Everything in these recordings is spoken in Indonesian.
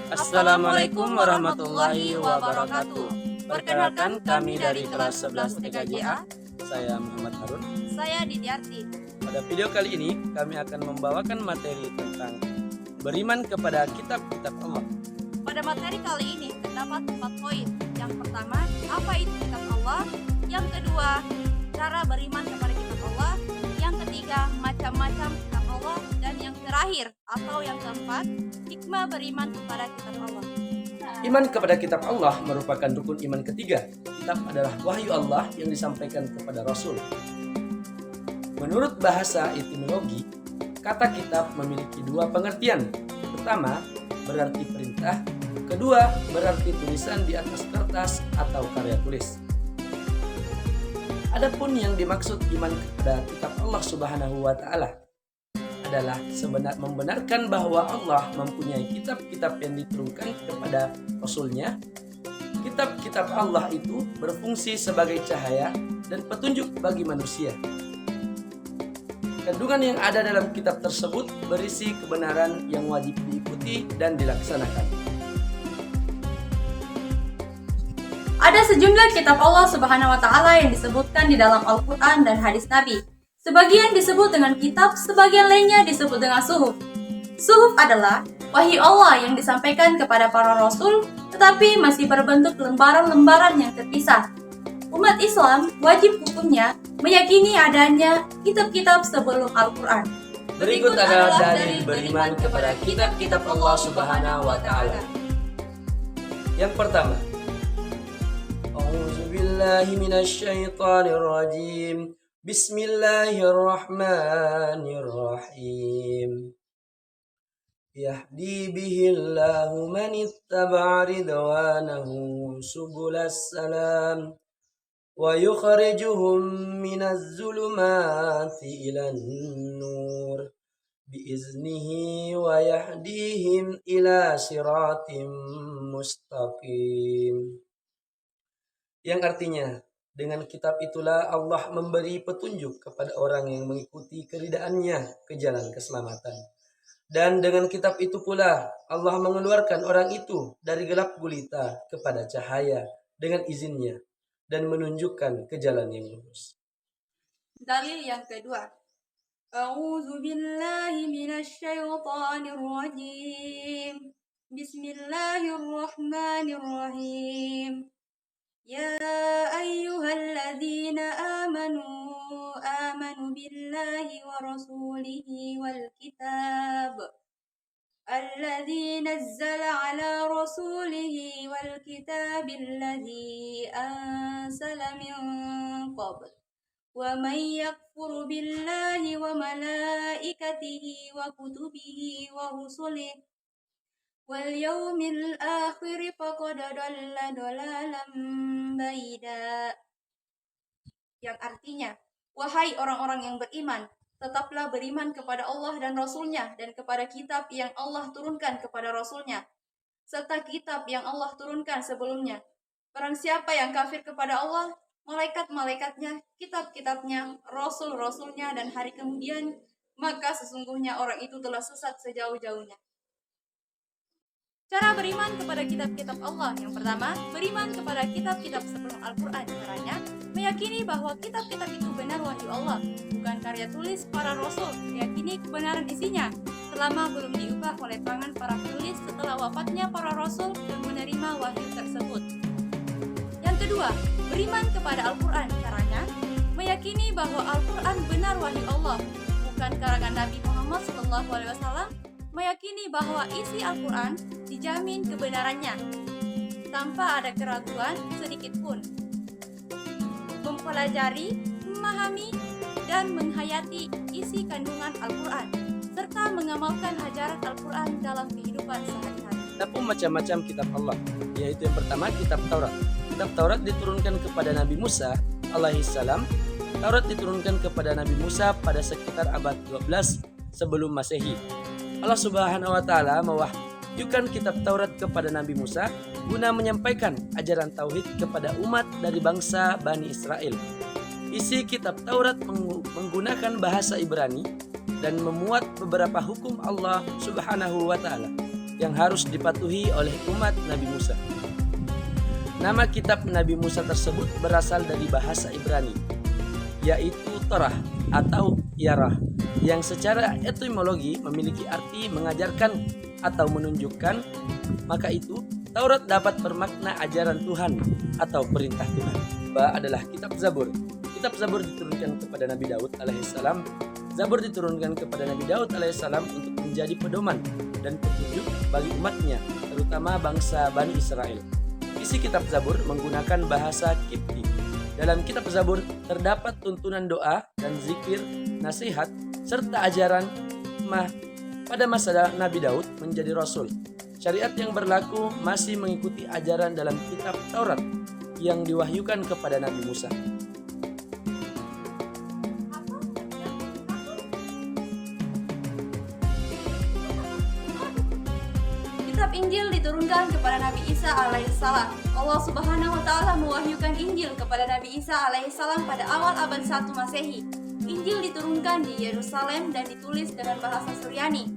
Assalamualaikum warahmatullahi wabarakatuh. Perkenalkan, kami dari kelas 11 TKJA. Saya Muhammad Harun. Saya Didyarti. Pada video kali ini kami akan membawakan materi tentang beriman kepada kitab-kitab Allah. Pada materi kali ini terdapat 4 poin. Yang pertama, apa itu kitab Allah? Yang kedua, cara beriman kepada kitab Allah. Yang ketiga, macam-macam kitab Allah. Dan yang terakhir atau yang keempat, hikmah beriman kepada kitab Allah. Iman kepada kitab Allah merupakan rukun iman ketiga. Kitab adalah wahyu Allah yang disampaikan kepada Rasul. Menurut bahasa etimologi, kata kitab memiliki dua pengertian. Pertama, berarti perintah. Kedua, berarti tulisan di atas kertas atau karya tulis. Adapun yang dimaksud iman kepada kitab Allah Subhanahu wa Ta'ala adalah membenarkan bahwa Allah mempunyai kitab-kitab yang diturunkan kepada Rasul-Nya. Kitab-kitab Allah itu berfungsi sebagai cahaya dan petunjuk bagi manusia. Kandungan yang ada dalam kitab tersebut berisi kebenaran yang wajib diikuti dan dilaksanakan. Ada sejumlah kitab Allah Subhanahu wa Ta'ala yang disebutkan di dalam Al-Quran dan hadis Nabi. Sebagian disebut dengan kitab, sebagian lainnya disebut dengan suhuf. Suhuf adalah wahyu Allah yang disampaikan kepada para rasul, tetapi masih berbentuk lembaran-lembaran yang terpisah. Umat Islam wajib hukumnya meyakini adanya kitab-kitab sebelum Al-Quran. Berikut adalah dalil beriman kepada kitab-kitab Allah Subhanahu wa Ta'ala. Yang pertama, A'udzubillahi minasyaitonirrajim. Bismillahirrahmanirrahim. Yahdi bihillahu man ittaba'a ridwanahu subulas salam wa yukhrijuhum minaz zulumati ilan nur biiznihi wa yahdihim ila siratim mustaqim. Yang artinya, dengan kitab itulah Allah memberi petunjuk kepada orang yang mengikuti keridaan-Nya ke jalan keselamatan. Dan dengan kitab itu pula Allah mengeluarkan orang itu dari gelap gulita kepada cahaya dengan izinnya dan menunjukkan ke jalan yang lurus. Dalil yang kedua. A'udzu billahi minasyaitonir rajim. Bismillahirrahmanirrahim. Ya ayyuhalladzina amanu billahi wa rasulihi wal kitab alladzi nazzala ala rasulihi wal kitabil ladzi anzala min qabl wa may yakfur billahi wa malaikatihi wa kutubihi wa rusulihi wal yaumil akhir faqad dalla dalalan baida. Yang artinya, wahai orang-orang yang beriman, tetaplah beriman kepada Allah dan Rasul-Nya dan kepada kitab yang Allah turunkan kepada Rasul-Nya serta kitab yang Allah turunkan sebelumnya. Barang siapa yang kafir kepada Allah, malaikat-malaikatnya, kitab-kitabnya, rasul-rasulnya dan hari kemudian, maka sesungguhnya orang itu telah sesat sejauh-jauhnya. Cara beriman kepada kitab-kitab Allah. Yang pertama, beriman kepada kitab-kitab sebelum Al-Quran. Caranya, meyakini bahwa kitab-kitab itu benar wahyu Allah, bukan karya tulis para rasul. Meyakini kebenaran isinya, selama belum diubah oleh tangan para penulis setelah wafatnya para rasul dan menerima wahyu tersebut. Yang kedua, beriman kepada Al-Quran. Caranya, meyakini bahwa Al-Quran benar wahyu Allah, bukan karangan Nabi Muhammad SAW. Meyakini bahwa isi Al-Quran dijamin kebenarannya tanpa ada keraguan sedikit pun. Mempelajari, memahami, dan menghayati isi kandungan Al-Quran serta mengamalkan ajaran Al-Quran dalam kehidupan sehari-hari. Ada macam-macam kitab Allah, yaitu yang pertama kitab Taurat. Kitab Taurat diturunkan kepada Nabi Musa alaihissalam. Taurat diturunkan kepada Nabi Musa pada sekitar abad 12 sebelum Masehi. Allah Subhanahu wa Ta'ala mewahyukan kitab Taurat kepada Nabi Musa guna menyampaikan ajaran tauhid kepada umat dari bangsa Bani Israel. Isi kitab Taurat menggunakan bahasa Ibrani dan memuat beberapa hukum Allah Subhanahu wa Ta'ala. yang harus dipatuhi oleh umat Nabi Musa. Nama kitab Nabi Musa tersebut berasal dari bahasa Ibrani, yaitu Torah atau Yarah, yang secara etimologi memiliki arti mengajarkan atau menunjukkan. Maka itu, Taurat dapat bermakna ajaran Tuhan atau perintah Tuhan. Adalah kitab Zabur. Kitab Zabur diturunkan kepada Nabi Daud alaihissalam. Zabur diturunkan kepada Nabi Daud alaihissalam untuk menjadi pedoman dan petunjuk bagi umatnya, terutama bangsa Bani Israel. Isi kitab Zabur menggunakan bahasa Kipti. Dalam kitab Zabur terdapat tuntunan doa dan zikir, nasihat, serta ajaran hikmah pada masa Nabi Daud menjadi Rasul. Syariat yang berlaku masih mengikuti ajaran dalam kitab Taurat yang diwahyukan kepada Nabi Musa. Kitab Injil diturunkan kepada Nabi Isa alaihissalam. Allah Subhanahu wa taala mewahyukan Injil kepada Nabi Isa alaihissalam pada awal abad 1 Masehi. Injil diturunkan di Yerusalem dan ditulis dengan bahasa Suryani.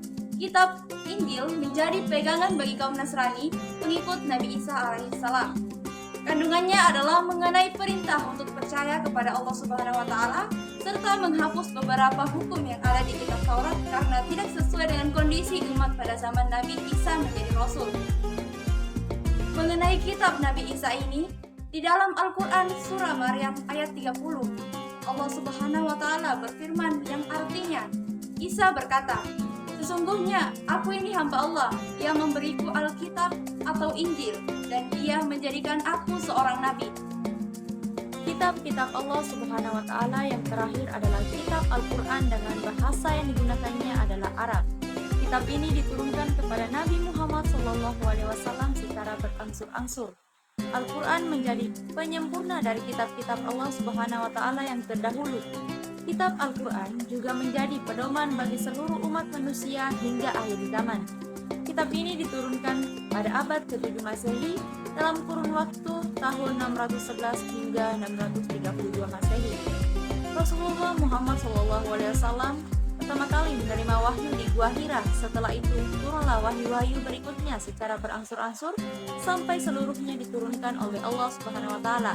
Kitab Injil menjadi pegangan bagi kaum Nasrani, pengikut Nabi Isa alaihissalam. Kandungannya adalah mengenai perintah untuk percaya kepada Allah Subhanahu wa taala serta menghapus beberapa hukum yang ada di kitab Taurat karena tidak sesuai dengan kondisi umat pada zaman Nabi Isa menjadi Rasul. Mengenai kitab Nabi Isa ini, di dalam Al-Quran surah Maryam ayat 30, Allah Subhanahu wa taala berfirman yang artinya, Isa berkata, "Sesungguhnya aku ini hamba Allah yang memberiku Alkitab atau Injil dan Dia menjadikan aku seorang nabi." Kitab-kitab Allah Subhanahu wa taala yang terakhir adalah kitab Al-Qur'an dengan bahasa yang digunakannya adalah Arab. Kitab ini diturunkan kepada Nabi Muhammad SAW secara berangsur-angsur. Al-Qur'an menjadi penyempurna dari kitab-kitab Allah Subhanahu wa taala yang terdahulu. Kitab Al-Qur'an juga menjadi pedoman bagi seluruh umat manusia hingga akhir zaman. Kitab ini diturunkan pada abad ke-7 Masehi dalam kurun waktu tahun 611 hingga 632 Masehi. Rasulullah Muhammad SAW pertama kali menerima wahyu di Gua Hira. Setelah itu turunlah wahyu-wahyu berikutnya secara berangsur-angsur sampai seluruhnya diturunkan oleh Allah Subhanahu wa taala.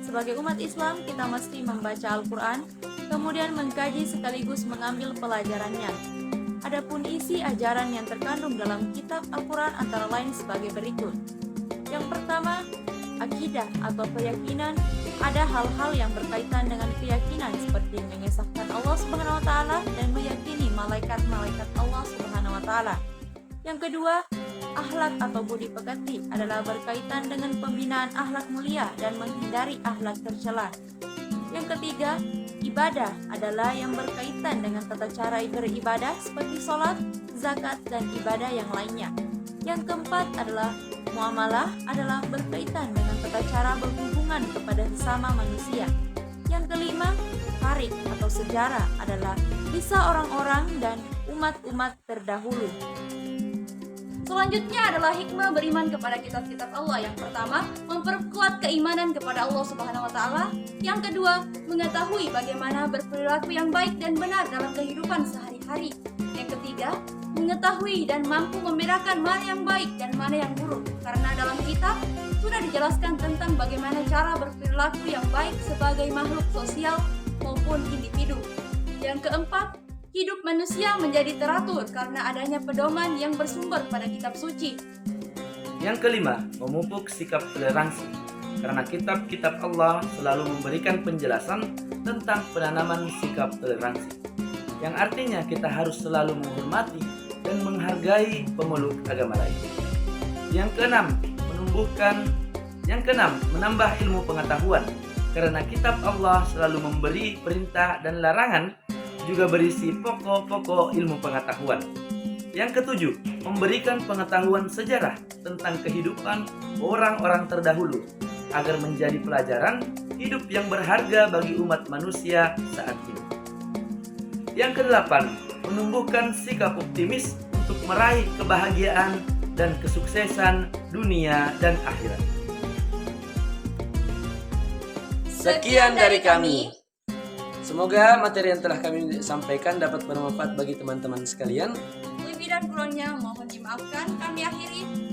Sebagai umat Islam, kita mesti membaca Al-Qur'an, kemudian mengkaji sekaligus mengambil pelajarannya. Adapun isi ajaran yang terkandung dalam kitab Al-Qur'an antara lain sebagai berikut. Yang pertama, akidah atau keyakinan. Ada hal-hal yang berkaitan dengan keyakinan seperti mengesahkan Allah Subhanahu wa taala dan meyakini malaikat-malaikat Allah Subhanahu wa taala. Yang kedua, akhlak atau budi pekerti adalah berkaitan dengan pembinaan akhlak mulia dan menghindari akhlak tercela. Yang ketiga, ibadah adalah yang berkaitan dengan tata cara beribadah seperti sholat, zakat, dan ibadah yang lainnya. Yang keempat adalah muamalah adalah berkaitan dengan tata cara berhubungan kepada sesama manusia. Yang kelima, tarikh atau sejarah adalah kisah orang-orang dan umat-umat terdahulu. Selanjutnya adalah hikmah beriman kepada kitab-kitab Allah. Yang pertama, memperkuat keimanan kepada Allah Subhanahu wa taala. Yang kedua, mengetahui bagaimana berperilaku yang baik dan benar dalam kehidupan sehari-hari. Yang ketiga, mengetahui dan mampu membedakan mana yang baik dan mana yang buruk. Karena dalam kitab sudah dijelaskan tentang bagaimana cara berperilaku yang baik sebagai makhluk sosial maupun individu. Yang keempat, hidup manusia menjadi teratur karena adanya pedoman yang bersumber pada kitab suci. Yang kelima, memupuk sikap toleransi. Karena kitab-kitab Allah selalu memberikan penjelasan tentang penanaman sikap toleransi. Yang artinya kita harus selalu menghormati dan menghargai pemeluk agama lain. Yang keenam, menambah ilmu pengetahuan. Karena kitab Allah selalu memberi perintah dan larangan, juga berisi pokok-pokok ilmu pengetahuan. Yang ketujuh, memberikan pengetahuan sejarah tentang kehidupan orang-orang terdahulu agar menjadi pelajaran hidup yang berharga bagi umat manusia saat ini. Yang kedelapan, menumbuhkan sikap optimis untuk meraih kebahagiaan dan kesuksesan dunia dan akhirat. Sekian dari kami. Semoga materi yang telah kami sampaikan dapat bermanfaat bagi teman-teman sekalian. Lebih dan kurangnya mohon dimaafkan. Maafkan kami akhiri.